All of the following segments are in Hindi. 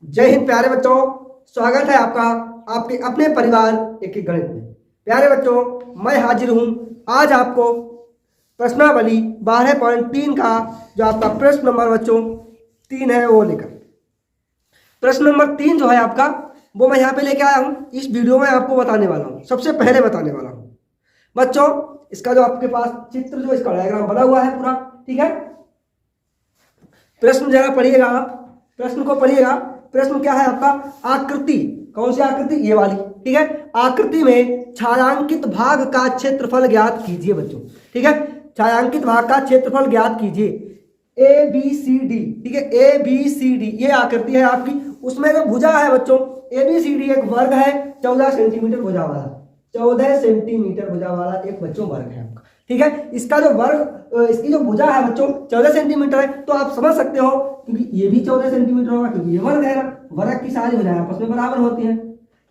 जय हिंद प्यारे बच्चों, स्वागत है आपका आपके अपने परिवार एक गणित में। प्यारे बच्चों, मैं हाजिर हूं आज आपको प्रश्नावली 12.3 का जो आपका प्रश्न नंबर बच्चों 3 है वो लेकर। प्रश्न नंबर 3 जो है आपका वो मैं यहाँ पे लेके आया हूँ। इस वीडियो में आपको बताने वाला हूँ, सबसे पहले बताने वाला हूँ बच्चों इसका जो आपके पास चित्र जो इसका डायग्राम बना हुआ है पूरा, ठीक है। प्रश्न जरा पढ़िएगा, आप प्रश्न को पढ़िएगा। प्रश्न क्या है आपका? आकृति, कौन सी आकृति? ये वाली, ठीक है। आकृति में छायांकित भाग का क्षेत्रफल ज्ञात कीजिए बच्चों, ठीक है। छायांकित भाग का क्षेत्रफल ज्ञात कीजिए। ए बी सी डी, ठीक है, ए बी सी डी ये आकृति है आपकी। उसमें जो भुजा है बच्चों ए बी सी डी एक वर्ग है 14 सेंटीमीटर भुजा वाला, 14 सेंटीमीटर भुजा वाला एक बच्चों वर्ग है आपका, ठीक है। इसका जो वर्ग इसकी जो भुजा है बच्चों 14 सेंटीमीटर है, तो आप समझ सकते हो क्योंकि ये भी 14 सेंटीमीटर होगा क्योंकि ये वर्ग है ना, वर्ग की सारी भुजाएं आपस में बराबर होती हैं,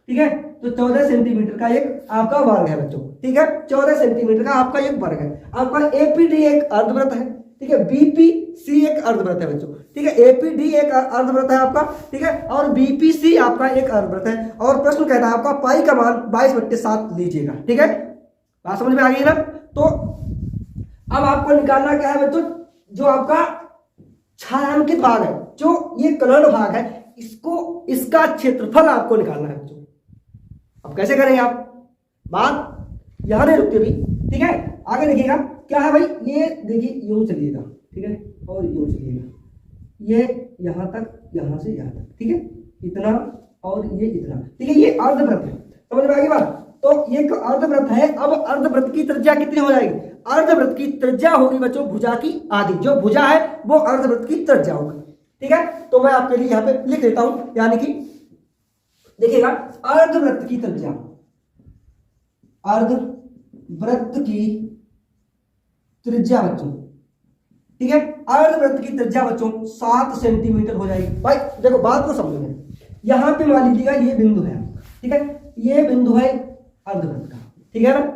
ठीक है। तो 14 सेंटीमीटर का एक आपका वर्ग है बच्चों, ठीक है। 14 सेंटीमीटर का आपका एक वर्ग है। आपका एपीडी एक अर्धवृत्त है, ठीक है। बीपीसी एक अर्धवृत्त है बच्चों, ठीक है। एपीडी एक अर्धवृत्त है आपका, ठीक है, और बीपीसी आपका एक अर्धवृत्त है। और प्रश्न कहता है आपका पाई का मान 22/7 लीजिएगा, ठीक है। बात समझ में आ गई ना? तो अब आपको निकालना क्या है बच्चों? जो आपका छायांकित भाग है, जो ये कलर्ड भाग है, इसको इसका क्षेत्रफल आपको निकालना है बच्चों। अब कैसे करेंगे आप? बात यहां नहीं रुकती अभी, ठीक है। आगे देखिएगा क्या है भाई, ये देखिए यूं चलिएगा, ठीक है, और यूं चलिएगा, ये यहां तक, यहां से यहां तक, ठीक है, इतना और ये इतना, ठीक है। ये अर्धवृत्त है, समझ में आ गई बात? तो ये अर्धवृत्त है। अब अर्धवृत्त की त्रिज्या कितनी हो जाएगी? अर्धवृत्त की त्रिज्या होगी बच्चों भुजा की आधी, जो भुजा है वो अर्धवृत्त की त्रिज्या होगी, ठीक है। तो मैं आपके लिए यहाँ पे लिख देता हूं, यानी कि देखिएगा अर्धवृत्त की त्रिज्या, अर्धवृत्त की त्रिज्या बच्चों, ठीक है। अर्धवृत्त की त्रिज्या बच्चों 7 सेंटीमीटर हो जाएगी। भाई देखो बात को समझो, यहां पे मान लीजिएगा ये बिंदु है, ठीक है, ये बिंदु है अर्धवृत्त का, ठीक है ना।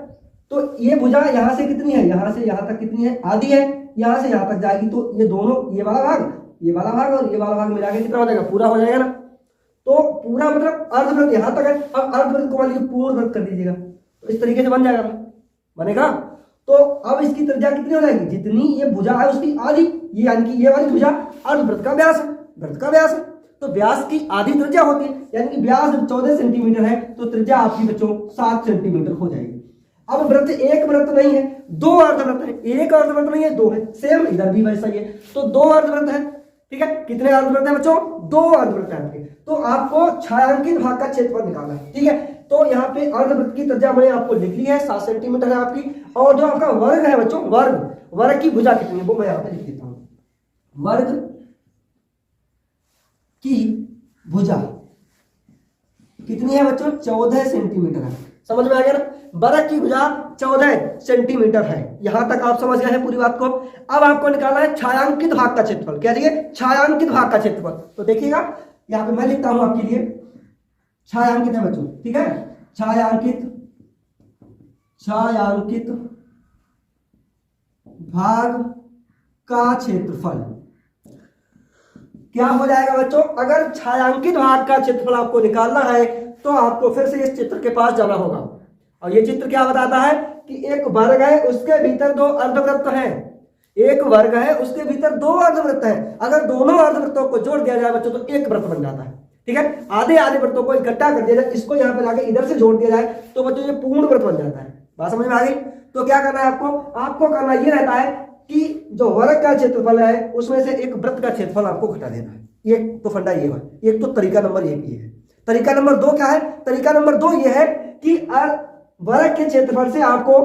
तो ये भुजा यहां से कितनी है? यहां से यहां तक कितनी है? आधी है। यहां से यहां तक जाएगी तो ये दोनों, ये वाला भाग और ये वाला भाग मिला के कितना हो जाएगा? पूरा हो जाएगा ना। तो पूरा मतलब अर्धवृत्त यहां तक है। अब अर्धवृत्त को मान लीजिए पूर्ण वृत्त कर दीजिएगा, तो इस तरीके से बन जाएगा, बनेगा। तो अब इसकी त्रिज्या कितनी हो जाएगी? जितनी ये भुजा है उसकी आधी, ये यानी कि ये वाली भुजा अर्धवृत्त का व्यास है, वृत्त का व्यास है। तो व्यास की आधी त्रिज्या होती है, यानी कि व्यास 14 सेंटीमीटर है तो त्रिज्या आपकी बच्चों 7 सेंटीमीटर हो जाएगी। अब वृत्त एक वृत्त नहीं है, दो अर्धवृत्त है। एक अर्धवृत्त नहीं है, दो है। सेम इधर भी वैसा ही है, तो दो अर्धवृत्त है, ठीक है। कितने अर्धवृत्त है बच्चों? दो अर्धवृत्त है आपके। तो आपको छायांकित भाग का क्षेत्रफल निकालना है, ठीक है। तो यहाँ पे अर्धवृत्त की त्रिज्या मैंने आपको लिख ली है, 7 सेंटीमीटर है आपकी। और जो आपका वर्ग है बच्चों, वर्ग की भुजा कितनी है वो मैं यहाँ पे लिख देता हूँ। वर्ग की भुजा कितनी है बच्चों? 14 सेंटीमीटर है। समझ में आ गया ना? वर्ग की भुजा 14 सेंटीमीटर है। यहां तक आप समझ गए हैं पूरी बात को। अब आपको निकालना है छायांकित भाग का क्षेत्रफल। क्या चाहिए? छायांकित भाग का क्षेत्रफल। तो देखिएगा यहां पे मैं लिखता हूं आपके लिए, छायांकित है बच्चों, ठीक है। छायांकित भाग का क्षेत्रफल क्या हो जाएगा बच्चों? अगर छायांकित भाग का क्षेत्रफल आपको निकालना है तो आपको फिर से इस चित्र के पास जाना होगा। और ये चित्र क्या बताता है कि एक वर्ग है, उसके भीतर दो अर्धवृत्त हैं। एक वर्ग है, उसके भीतर दो अर्धवृत्त हैं। अगर दोनों अर्धवृत्तों को जोड़ दिया जाए बच्चों तो एक वृत्त बन जाता है, ठीक है। आधे आधे वृत्तों को इकट्ठा कर दिया जाए, इसको यहाँ पे लाके इधर से जोड़ दिया जाए तो बच्चों ये पूर्ण वृत्त बन जाता है। बात समझ में आ गई? तो क्या करना है आपको करना ये रहता है कि जो वर्ग का क्षेत्रफल है उसमें से एक वृत्त का क्षेत्रफल आपको घटा देना है। ये तो फंडा ये है। एक तो तरीका नंबर एक ये है। तरीका नंबर 2 क्या है? तरीका नंबर 2 ये है कि वर्ग के क्षेत्रफल से आपको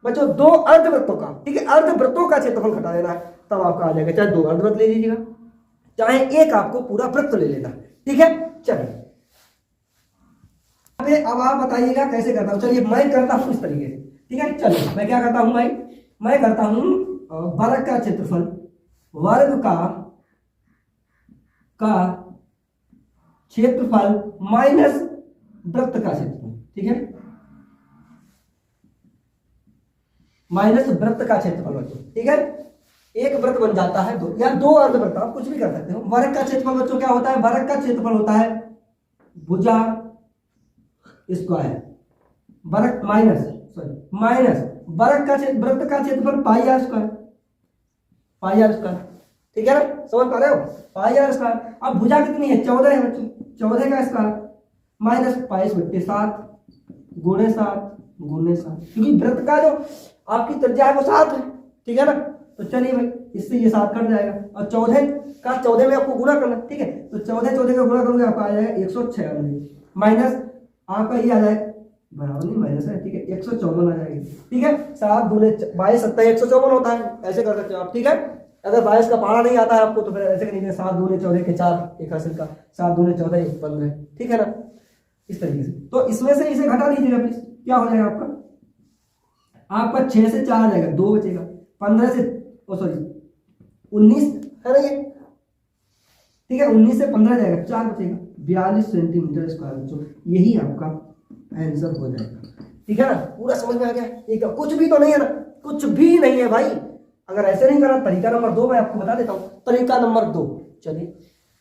बच्चों दो अर्धवृत्तों का, ठीक है, अर्धवृत्तों का क्षेत्रफल घटा देना है, तब आपका आ जाएगा। चाहे दो अर्धवृत्त ले लीजिएगा, चाहे एक आपको पूरा वृत्त ले लेना, ठीक है। चलिए अब आप बताइएगा कैसे करता हूं। चलिए मैं करता हूं इस तरीके से, ठीक है। चलिए मैं क्या करता हूं भाई, मैं करता हूं वर्ग का क्षेत्रफल, वर्ग का क्षेत्रफल माइनस वृत्त का क्षेत्रफल, ठीक है, माइनस वृत्त का क्षेत्रफल बच्चों, ठीक है। एक वृत्त बन जाता है दो, या दो अर्धवृत्त, आप कुछ भी कर सकते हो। वर्ग का क्षेत्रफल बच्चों क्या होता है? वर्ग का क्षेत्रफल होता है भुजा स्क्वायर, वर्ग माइनस वर्ग का वृत्त का क्षेत्रफल pi r square, pi r square, ठीक है ना, समझ पा रहे हो? Pi r square. अब भुजा कितनी है? 14 है बच्चों, 14 का स्क्वायर माइनस पाई 7 गुणे 7, क्योंकि वृत्त का जो आपकी त्रिज्या है वो 7 है, ठीक है ना। तो चलिए भाई, इससे ये 7 कट जाएगा और 14 का 14 में आपको गुणा करना, ठीक है। तो 14 का गुणा करोगे आपका आ जाएगा 196 माइनस आपका ये आ जाएगा बराबर नहीं माइनस है, ठीक है, 154 आ जाएगी, ठीक है। 7 दूने 22 7 154 होता है, ऐसे कर सकते हो आप, ठीक है। अगर 22 का पहाड़ा नहीं आता है आपको तो फिर ऐसे करेंगे 7 दूने 14 के 4 एक हासिल का, 7 दूने 14 1 15, ठीक है ना, इस तरीके से। तो इसमें से इसे घटा दीजिएगा प्लीज, क्या हो जाएगा आपका 6 से 4 आ जाएगा, 2 बचेगा, 15 से 19 है ना ये, ठीक है, 19 से 15 जाएगा, 4 बचेगा, 42 सेंटीमीटर स्क्वायर बच्चों, यही आपका आंसर हो जाएगा, ठीक है ना। पूरा समझ में आ गया? एक कुछ भी तो नहीं है ना, कुछ भी नहीं है भाई। अगर ऐसे नहीं करा, तरीका नंबर 2 मैं आपको बता देता हूं। तरीका नंबर 2 चलिए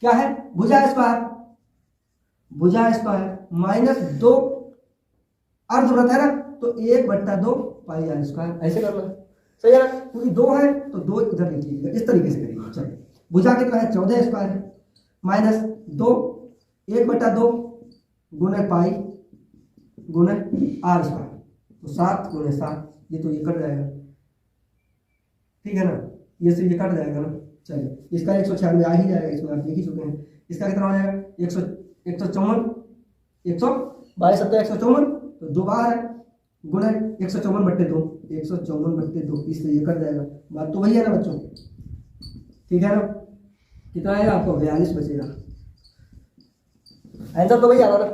क्या है? भुजा स्क्वायर माइनस 2 अर्धवृत्त है ना, तो 1/2 पाई आर स्क्वायर, ऐसे करना, सही है ना। क्योंकि 2 है तो 2 इधर लिख लीजिएगा, इस तरीके से करिए। चलिए भुजा कितना है? 14 स्क्वायर है माइनस 2 1/2 गुणे पाई गुणे आर स्क्वायर, तो 7 गुणे 7, ये तो ये कट जाएगा, ठीक है ना, ये से ये कट जाएगा ना। चलिए इसका 196 आ ही जाएगा, इसमें आप देख ही चुके हैं। इसका कितना हो जाएगा? 154 122 7 154, तो 2 बार है गुणे 154/2, 154/2, इससे ये कट जाएगा, बात तो वही है ना बच्चों, ठीक है ना। कितना आएगा आपको? 42 बचेगा, आंसर तो वही आ रहा ना।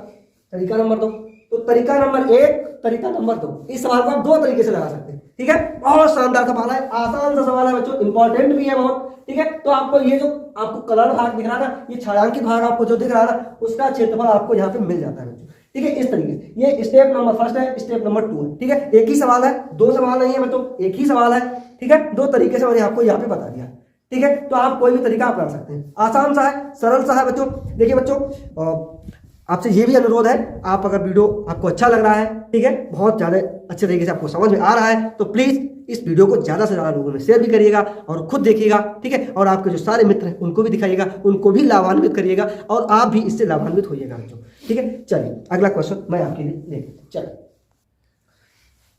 तरीका नंबर 2, तो तरीका नंबर 1 तरीका नंबर 2, इस सवाल को आप 2 तरीके से लगा सकते हैं, ठीक है। बहुत शानदार सवाल है, आसान सा सवाल है बच्चों, इंपॉर्टेंट भी है बहुत, ठीक है। तो आपको ये जो आपको कलर भाग दिख रहा है ना, ये छायांकित भाग आपको जो दिख रहा है ना, उसका क्षेत्रफल आपको यहाँ पे मिल जाता है बच्चों, ठीक है। इस तरीके से ये स्टेप नंबर 1 है, स्टेप नंबर 2 है, ठीक है। एक ही सवाल है, 2 सवाल नहीं है बच्चों, एक ही सवाल है, ठीक है। 2 तरीके से मैंने आपको यहाँ पे बता दिया, ठीक है। तो आप कोई भी तरीका अपना सकते हैं, आसान सा है, सरल सा है बच्चों। देखिए बच्चों, आपसे ये भी अनुरोध है, आप अगर वीडियो आपको अच्छा लग रहा है, ठीक है, बहुत ज़्यादा अच्छे तरीके से आपको समझ में आ रहा है, तो प्लीज़ इस वीडियो को ज़्यादा से ज़्यादा लोगों में शेयर भी करिएगा और खुद देखिएगा, ठीक है। और आपके जो सारे मित्र हैं उनको भी दिखाइएगा, उनको भी लाभान्वित करिएगा और आप भी इससे लाभान्वित होइएगा बच्चों, ठीक है। चलिए अगला क्वेश्चन मैं आपके लिए लेके चलिए,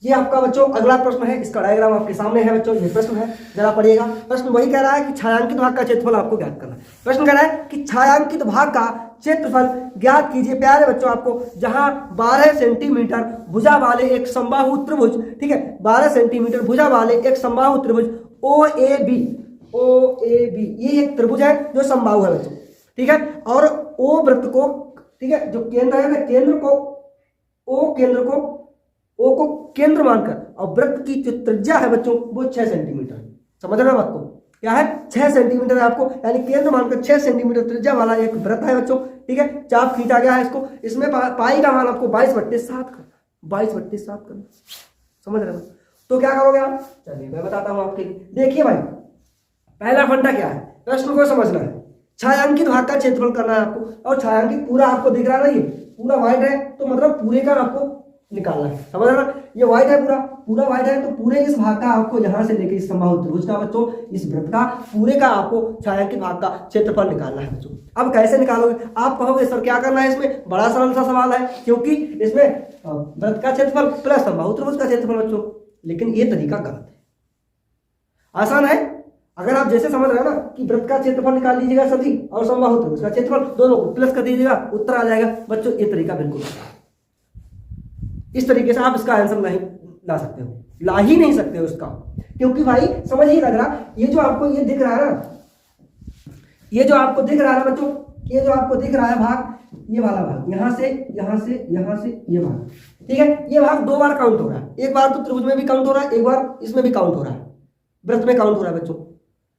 ये आपका बच्चों अगला प्रश्न है, इसका डायग्राम आपके सामने है बच्चों। ये प्रश्न है, जरा पढ़िएगा। प्रश्न वही कह रहा है कि छायांकित भाग का क्षेत्रफल आपको ज्ञात करना है। प्रश्न कह रहा है कि छायांकित भाग का क्षेत्रफल ज्ञात कीजिए प्यारे बच्चों आपको, जहां 12 सेंटीमीटर भुजा वाले एक समबाहु त्रिभुज, ठीक है, 12 सेंटीमीटर भुजा वाले एक समबाहु त्रिभुज OAB, ये एक त्रिभुज है जो समबाहु है बच्चों, ठीक है। और O वृत्त को, ठीक है, जो केंद्र है ना, केंद्र को O को केंद्र मानकर, और वृत्त की जो त्रिज्या है बच्चों वो 6 सेंटीमीटर, समझ रहे हो आपको क्या है? 6 सेंटीमीटर है आपको, यानी केंद्र मानकर 6 सेंटीमीटर त्रिज्या वाला एक वृत्त है बच्चों, ठीक है। चाप खींचा गया है इसको, इसमें पाई का मान आपको 22/7 करना, 22/7 करना, समझ रहे हो? तो क्या करोगे आप? चलिए मैं बताता हूं आपके लिए। देखिए भाई, पहला फंडा क्या है, प्रश्न को समझना है। छायांकित भाग का क्षेत्रफल करना है आपको, और छायांकित पूरा आपको दिख रहा है ना, ये पूरा व्हाइट है, तो मतलब पूरे का आपको निकालना है, समझ रहे ना। ये व्हाइट है, पूरा व्हाइट है, तो पूरे इस भाग का आपको यहां से लेके इस समबाहु त्रिभुज का बच्चों, इस वृत्त का पूरे का आपको छायांकित भाग का क्षेत्रफल निकालना है बच्चों। अब कैसे निकालोगे? आप कहोगे सर क्या करना है इसमें, बड़ा सरल सा सवाल है, क्योंकि इसमें वृत्त का क्षेत्रफल प्लस समबाहु त्रिभुज का क्षेत्रफल बच्चों, लेकिन ये तरीका गलत है। आसान है, अगर आप जैसे समझ रहे हो ना कि वृत्त का क्षेत्रफल निकाल लीजिएगा सभी और समबाहु त्रिभुज का क्षेत्रफल दोनों को प्लस कर दीजिएगा, उत्तर आ जाएगा बच्चों। ये तरीका बिल्कुल इस तरीके से आप इसका आंसर नहीं ला सकते हो, ला ही नहीं सकते हो इसका, क्योंकि भाई समझ ही लग रहा, ये जो आपको ये दिख रहा है ना, ये जो आपको दिख रहा है बच्चों, ये जो आपको दिख रहा है भाग, ये वाला भाग, यहां से ये भाग, ठीक है। ये भाग 2 बार काउंट हो रहा है, एक बार तो त्रिभुज में भी काउंट हो रहा है, एक बार इसमें भी काउंट हो रहा है, वृत्त में काउंट हो रहा है बच्चों,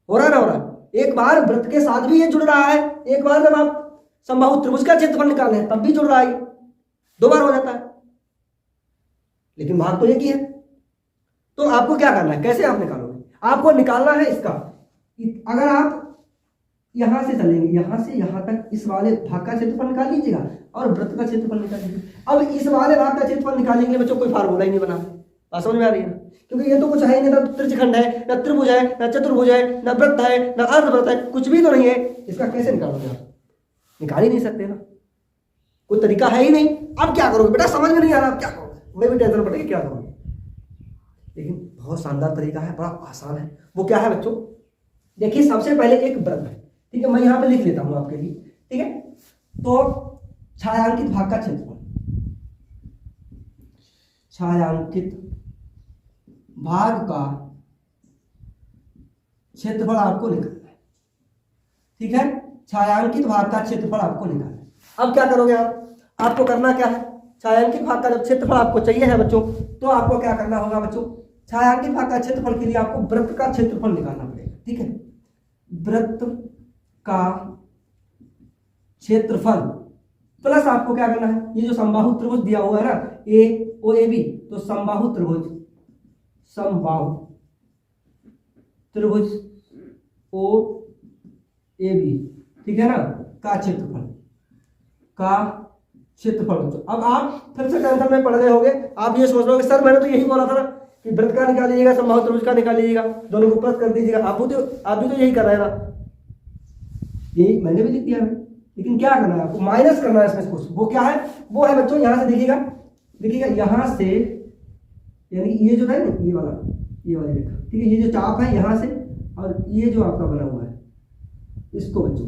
हो रहा है ना, हो रहा है। एक बार वृत्त के साथ भी ये जुड़ रहा है, एक बार जब आप समबाहु त्रिभुज का क्षेत्रफल निकाले हैं तब भी जुड़ रहा है, 2 बार हो जाता है, लेकिन भाग तो एक ही है। तो आपको क्या करना है, कैसे आप निकालोगे? आपको निकालना है इसका, अगर आप यहां से चलेंगे, यहां से यहां तक इस वाले भाग का क्षेत्रफल निकाल लीजिएगा और वृत्त का क्षेत्रफल निकाल लीजिएगा। अब इस वाले भाग का क्षेत्रफल निकालेंगे बच्चों, कोई फार्मूला ही नहीं बना। बात समझ में आ रही है ना? क्योंकि ये तो कुछ है ही नहीं, ना त्रिज्यखंड है, ना त्रिभुज है, ना चतुर्भुज है, ना वृत्त है, ना अर्धवृत्त है, कुछ भी तो नहीं है। इसका कैसे निकालोगे आप? निकाल ही नहीं सकते ना, कोई तरीका है ही नहीं। अब क्या करोगे बेटा? समझ में नहीं आ रहा, अब क्या करोगे? मैं भी टेंशन पड़ेगी क्या करोगे। लेकिन बहुत शानदार तरीका है, बड़ा आसान है। वो क्या है बच्चों? देखिए, सबसे पहले एक वृत्त है, ठीक है, मैं यहां पे लिख लेता हूं आपके लिए, ठीक है। तो छायांकित भाग का क्षेत्रफल, छायांकित भाग का क्षेत्रफल आपको निकालना है, ठीक है। छायांकित भाग का क्षेत्रफल आपको निकालना है। अब क्या करोगे आप? आपको करना क्या है? छायांकित भाग का जब क्षेत्रफल आपको चाहिए है बच्चों, तो आपको क्या करना होगा बच्चों? छायांकित भाग का क्षेत्रफल के लिए आपको वृत्त का क्षेत्रफल निकालना पड़ेगा, ठीक है। वृत्त का क्षेत्रफल प्लस आपको क्या करना है? ये जो समबाहु त्रिभुज दिया हुआ है ना, ए ओ ए बी, तो समबाहु त्रिभुज, समबाहु त्रिभुज ओ ए बी, ठीक है ना, का क्षेत्रफल, का क्षेत्रफल बच्चों। अब आप फिर से टेंशन में पड़ गए होंगे, आप ये सोच रहे हो सर मैंने तो यही बोला था ना कि वृत्त का निकाल लीजिएगा, समबाहु त्रिभुज का निकाल लीजिएगा, दोनों को प्लस कर दीजिएगा। आप भी तो यही कर रहे हैं ना, यही मैंने भी लिख दिया है। लेकिन क्या करना है आपको? माइनस करना है इसमें कुछ। वो क्या है? वो है बच्चों, यहां से देखिएगा, देखिएगा यहां से, यानी ये जो है ना, ये वाली रेखा, ठीक है, ये जो चाप है यहां से, और ये जो आपका बना हुआ है, इसको बच्चों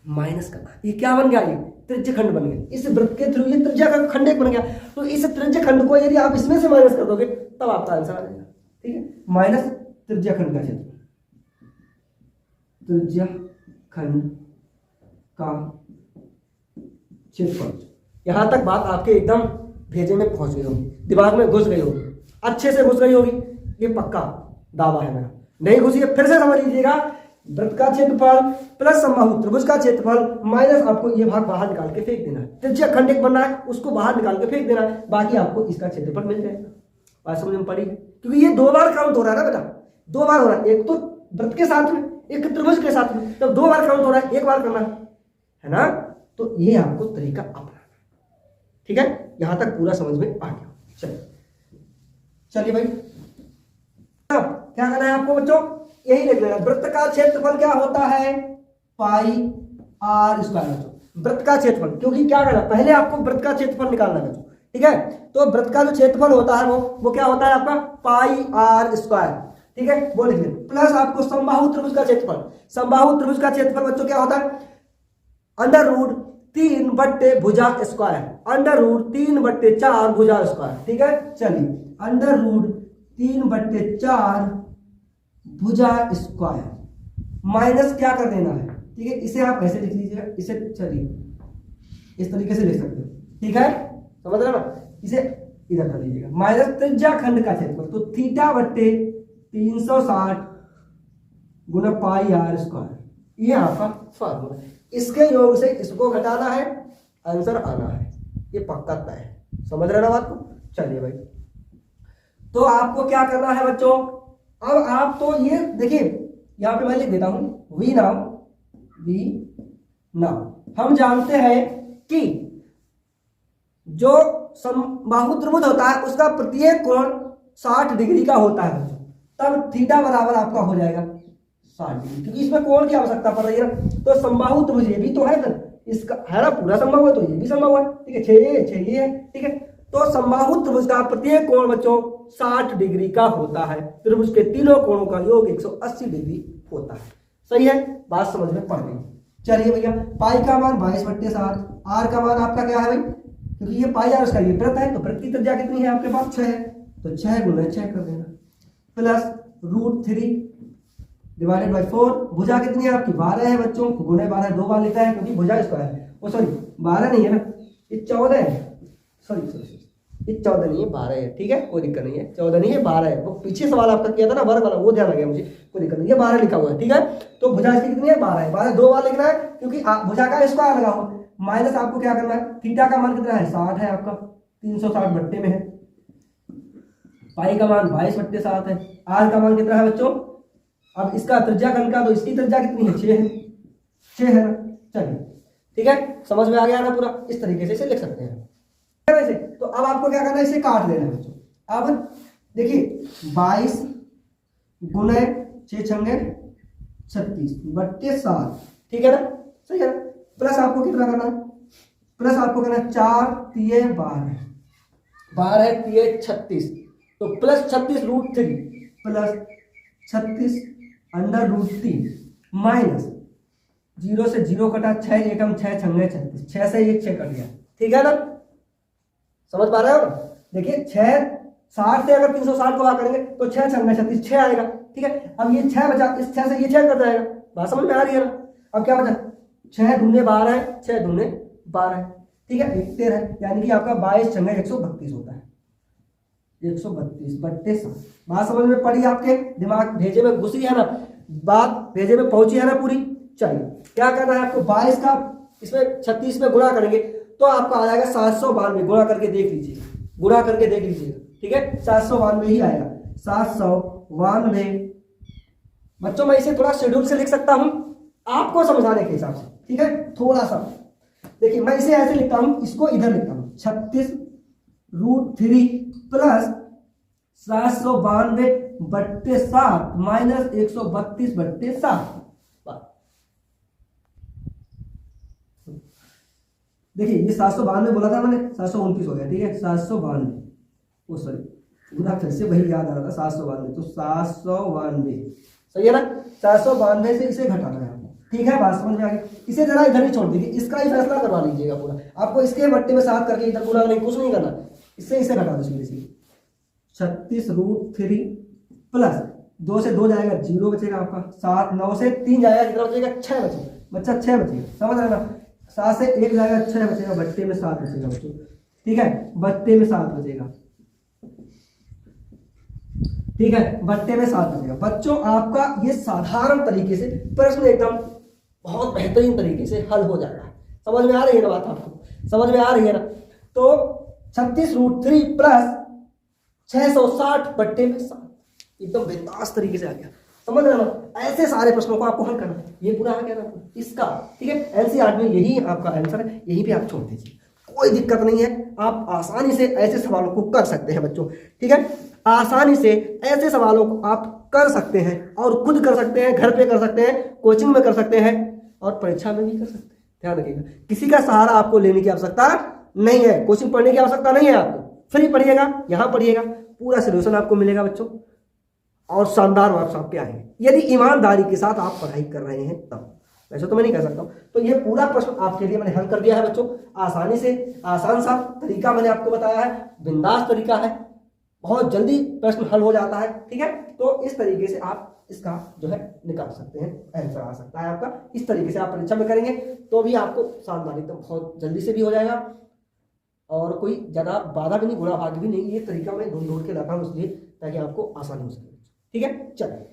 माइनस करना है। ये क्या बन गया? ये त्रिज्य खंड बन गया। इस वृत्त के थ्रू ये त्रिज्या का खंड एक बन गया। तो इस त्रिज्य खंड को यदि आप इसमें से माइनस कर दोगे तब आपका आंसर आ जाएगा, ठीक है। माइनस त्रिज्या खंड का क्षेत्र, त्रिज्या खंड का क्षेत्रफल। यहां तक बात आपके एकदम भेजे में पहुंच गई होगी, दिमाग में घुस गई होगी, अच्छे से घुस गई होगी, ये पक्का दावा है मेरा। नहीं घुसी है फिर से समझ लीजिएगा, वृत्त का क्षेत्रफल प्लस समबाहु त्रिभुज का क्षेत्रफल माइनस आपको ये भाग बाहर निकाल के फेंक देना है। त्रिज्या खंड एक बनना है, उसको बाहर निकाल के फेंक देना है, बाकी आपको इसका क्षेत्रफल मिल जाएगा। बात समझ में पड़ी? क्योंकि ये दो बार काउंट हो रहा है ना बेटा, दो बार हो रहा है, एक तो वृत्त के साथ में, एक त्रिभुज के साथ में, तब दो बार काउंट हो रहा है, एक बार करना है ना। तो ये आपको तरीका अपनाना, ठीक है। यहां तक पूरा समझ में आ गया? चलिए भाई, क्या करना है आपको बच्चों? यही लिख लेना, वृत्त का क्षेत्रफल क्या होता है? पाई आर स्क्वायर। वृत्त का क्षेत्रफल, क्योंकि क्या करना, पहले आपको वृत्त का क्षेत्रफल निकालना है बच्चों, ठीक है। तो वृत्त का जो क्षेत्रफल होता है वो क्या होता है आपका? पाई आर स्क्वायर, ठीक है, वो लिख लेना। प्लस आपको समबाहु त्रिभुज का क्षेत्रफल, समबाहु त्रिभुज का क्षेत्रफल बच्चों क्या होता है? अंडर रूट 3 बट्टे भुजा स्क्वायर, अंडर रूट 3 बट्टे 4 भुजा स्क्वायर, ठीक है। चलिए, अंडर रूट 3 बट्टे 4 भुजा स्क्वायर माइनस क्या कर देना है, ठीक है। इसे आप ऐसे लिख लीजिएगा, इसे चलिए इस तरीके से लिख सकते हो, ठीक है, समझ रहे ना। इसे इधर कर लीजिएगा, माइनस त्रिज्या खंड का क्षेत्रफल, तो थीटा बट्टे 360 गुना पाई आर स्क्वायर, ये आपका फॉर्मूला है। इसके योग से इसको घटाना है, आंसर आना है, ये पक्का तय है। समझ रहे ना बात को? चलिए भाई, तो आपको क्या करना है बच्चों? अब आप तो ये देखिए, यहां पे मैं लिख देता हूं वी नाउ हम जानते हैं कि जो समबाहु त्रिभुज होता है उसका प्रत्येक कोण 60 डिग्री का होता है बच्चों। तब थीटा बराबर आपका हो जाएगा 60 डिग्री, क्योंकि इसमें कोण की आवश्यकता पड़ रही है ना। तो समबाहु त्रिभुज ये भी तो है ना, इसका है ना, पूरा समबाहु है तो ये भी समबाहु है, ठीक है, 6 ये है, ठीक है। तो समबाहु त्रिभुज का प्रत्येक कोण बच्चों 60 डिग्री का होता है। त्रिभुज के तीनों कोणों का योग 180 डिग्री होता है। सही है, बात समझ में पड़ गई। चलिए भैया, पाई का मान 22/7, आर का मान आपका क्या है भाई? क्योंकि ये पाई आर उसका ये वृत्त है, तो वृत्त की त्रिज्या कितनी है आपके पास? 6 है, तो 6 गुना 6 कर देना, प्लस √3 डिवाइडेड बाई 4। भुजा कितनी है आपकी? 12 है बच्चों, गुना 12 2 बार लिखा है क्योंकि भुजा स्क्वायर है। ओ सॉरी 12 नहीं है ना, ये 14 है, सॉरी ये 14 नहीं है 12 है, ठीक है, कोई दिक्कत नहीं है, 14 नहीं है 12 है। वो पीछे सवाल आपका किया था ना वर्ग वाला, वो ध्यान आ गया मुझे, कोई दिक्कत नहीं है, 12 लिखा हुआ है, ठीक है। तो भुजा इसकी कितनी है? 12 है, 12 2 बार लिखना है क्योंकि भुजा का स्क्वायर लगा हुआ। माइनस आपको क्या करना है? थीटा का मान कितना है? 60 है आपका, 360 बट्टे में है। पाई का मान 22/7 है। आर का मान कितना है बच्चों? अब इसका त्रिज्या घन का, तो इसकी त्रिज्या कितनी है, 6 है, 6 है ना। चलिए ठीक है, समझ में आ गया ना पूरा। इस तरीके से इसे लिख सकते हैं वैसे। तो अब आपको क्या करना है, इसे काट देना है बच्चों। अब देखिए 22 गुणे 6 छंगे 36 बट्टे 7, ठीक है ना, सही है ना। प्लस आपको कितना करना है, प्लस आपको करना है 4 तिये 12, 12 तिये 36, तो प्लस 36√3 प्लस 36 √3 माइनस 0 से 0 कटा, 6 एकम 6 छंगे 36, 6 से 1 6 कट गया, ठीक है ना, समझ पा रहे हो। देखिए 6 60 से अगर 360 को भाग करेंगे तो 6 छंगे 36 6 आएगा, ठीक है। अब ये 6 बचा, इस 6 से ये 6 कट जाएगा, बात समझ में आ रही है ना। अब क्या बचा, 6 दूने 12 है, 6 दूने 12 है, ठीक है, 1 13 है, यानी कि आपका 22 छंगे 132 होता है, 132 बट्टे 7। बात समझ में पड़ी, आपके दिमाग भेजे में घुसी है ना, बात भेजे में पहुंची है ना पूरी। चलिए क्या करना है आपको, 22 का इसमें 36 में गुणा करेंगे तो आपका आ जाएगा 792, गुणा करके देख लीजिए, गुणा करके देख लीजिएगा, ठीक है, 792 ही आएगा, 792। बच्चों मैं इसे थोड़ा शेड्यूल से लिख सकता हूं आपको समझाने के हिसाब से, ठीक है, थोड़ा सा देखिए मैं इसे ऐसे लिखता हूं, इसको इधर लिखता हूं, 36√3 प्लस 792 बट्टे 7 माइनस 132 बट्टे 7। देखिए ये 792 बोला था मैंने, 729 हो गया, ठीक है, 792, ओ सॉरी पूरा फिर से वही याद आ रहा था 792, तो 792 सही है ना। 792 से इसे घटाना है आपको, ठीक है, बात समझ में आ गई। इसे जरा इधर ही छोड़ दीजिए, इसका ही फैसला करवा लीजिएगा पूरा, आपको इसके बट्टे में 7 करके इधर पूरा नहीं, कुछ नहीं करना, इससे इसे घटा दो सीधे सीधे। 36√3 प्लस 2 से 2 जाएगा 0 बचेगा आपका, 7 9 से 3 जाएगा कितना बचेगा, 6 बचेगा, बच्चा 6 बचेगा, समझ रहे ना। 7 से 1 जाएगा 6 बचेगा, बट्टे में 7 बचेगा बच्चों, ठीक है, बट्टे में 7 बचेगा, ठीक है, बट्टे में 7 बचेगा। बच्चों आपका ये साधारण तरीके से प्रश्न एकदम बहुत बेहतरीन तरीके से हल हो जाता है, समझ में आ रही है ना बात, आपको समझ में आ रही है ना। तो 36√3 प्लस 660 बट्टे में 7 एकदम बिंदास तरीके से आ गया, समझ रहे हो। ऐसे सारे प्रश्नों को आपको हल करना है, ये पूरा आ गया ना इसका, ठीक है, एनसीईआरटी में यही आपका आंसर है, यहीं पे आप छोड़ दीजिए, कोई दिक्कत नहीं है, आप आसानी से ऐसे सवालों को कर सकते हैं बच्चों, ठीक है, आसानी से ऐसे सवालों को आप कर सकते हैं, और खुद कर सकते हैं, घर पे कर सकते हैं, कोचिंग में कर सकते हैं, और परीक्षा में भी कर सकते हैं। ध्यान रखिएगा, किसी का सहारा आपको लेने की आवश्यकता नहीं है, कोचिंग पढ़ने की आवश्यकता नहीं है, आपको फ्री पढ़िएगा, यहाँ पढ़िएगा, पूरा सोल्यूशन आपको मिलेगा बच्चों, और शानदार मार्क्स आपके आएंगे यदि ईमानदारी के साथ आप पढ़ाई कर रहे हैं तब। वैसे तो मैं नहीं कह सकता हूँ। तो ये पूरा प्रश्न आपके लिए मैंने हल कर दिया है बच्चों, आसानी से, आसान सा तरीका मैंने आपको बताया है, बिंदास तरीका है, बहुत जल्दी प्रश्न हल हो जाता है, ठीक है। तो इस तरीके से आप इसका जो है निकाल सकते हैं, आंसर आ सकता है आपका। इस तरीके से आप परीक्षा में करेंगे तो भी आपको शानदार एकदम बहुत जल्दी से भी हो जाएगा, और कोई ज़्यादा बाधा भी नहीं, गुणा भाग भी नहीं। ये तरीका मैं ढूंढ के लाता हूँ इसलिए ताकि आपको आसानी हो सके, ठीक है। चलिए।